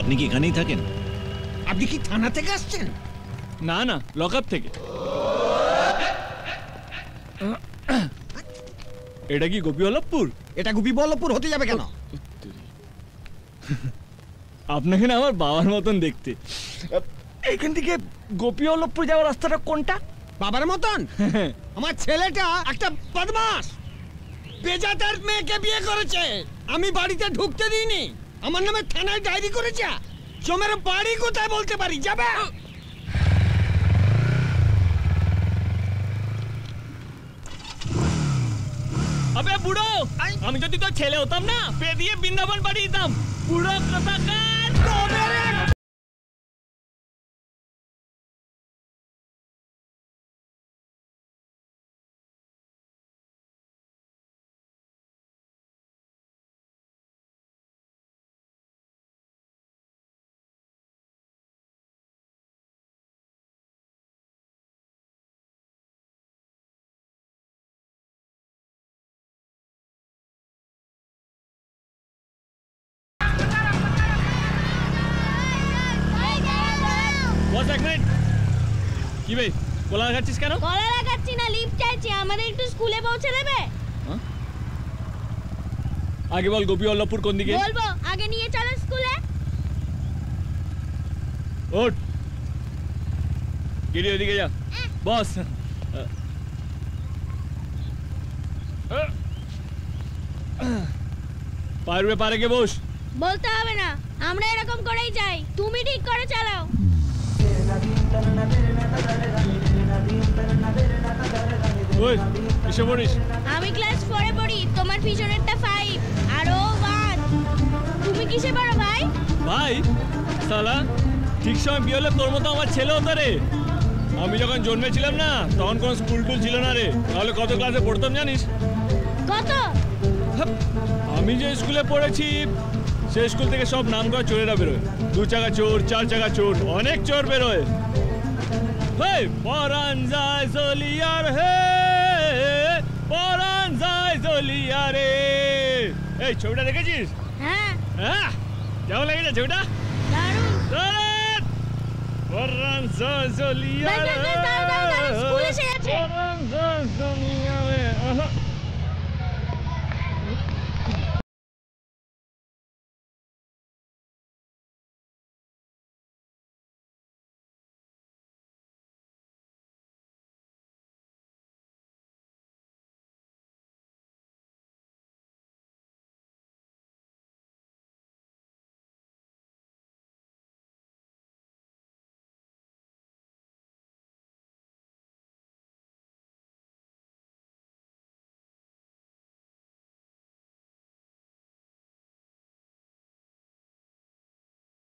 আপনি কি এখানেই থাকেন? আপনি কি থানা থেকে আসছেন? না না, লকআপ থেকে। এটা কি গোপীবল্লভপুর? এটা গোপীবল্লভপুর হতে যাবে কেন? আপনাকে না আমার বাবার মতন দেখতে। এখান থেকে গোপীবল্লভপুর যাওয়ার রাস্তাটা কোনটা? বাবার মতন? আমার ছেলেটা একটা বদমাস, বেজাতার মেয়েকে বিয়ে করেছে। আমি বাড়িতে ঢুকতে দিইনি, আমার নামে থানায় ডায়েরি করেছে। জমের বাড়ি কোথায় বলতে পারি, যাবে? আবে বুড়ো, আমি যদি তোর ছেলে হতাম না, পে দিয়ে বৃন্দাবন পাঠিয়ে দিতাম। বুড়ো কোথাকার কবে রে? কি ভাই, কলা লাগাচ্ছিস কেন? কলা লাগাচ্ছি না, লিফট চাইছি। আমাদের একটু স্কুলে পৌঁছে দেবে? আগে বল গোপীবল্লভপুর কোন দিকে? বলবো, আগে নিয়ে চলো স্কুলে। ওঠ, গিরি ওদিকে যা। বস, পারবে পারে কে বস। বলতে হবে না, আমরা এরকম করেই যাই। তুমি ঠিক করে চালাও। ওই কিসে পড়িস? আমি ক্লাস 4 এ পড়ি, তোমার পিছনেরটা 5 আর ও 1। তুমি কিসে পড়ো ভাই? ভাই সালা, ঠিক সময় বিয়ে হলে তোর মতো আমার ছেলে হতো রে। আমি যখন জন্মেছিলাম না, তখন কোনো স্কুল টুল ছিল না রে। তাহলে কত ক্লাসে পড়তাম জানিস? কত? আমি যে স্কুলে পড়েছি সেই স্কুল থেকে সব নাম করা চোরেরা বেরোয়। 2 চাকা চোর, 4 চাকা চোর, অনেক চোর বেরোয়। হেই পরান যায় জলিয়ার, হে পরান যায় জলিয়ার রে। এই ছবিটা দেখেছিস? হ্যাঁ। হ্যাঁ, কেমন লেগেছে ছবিটা? দারুণ। দারুণ। পরান যায় জলিয়ার রে, স্কুল এসে গেছে। পরান যায় জলিয়ার রে।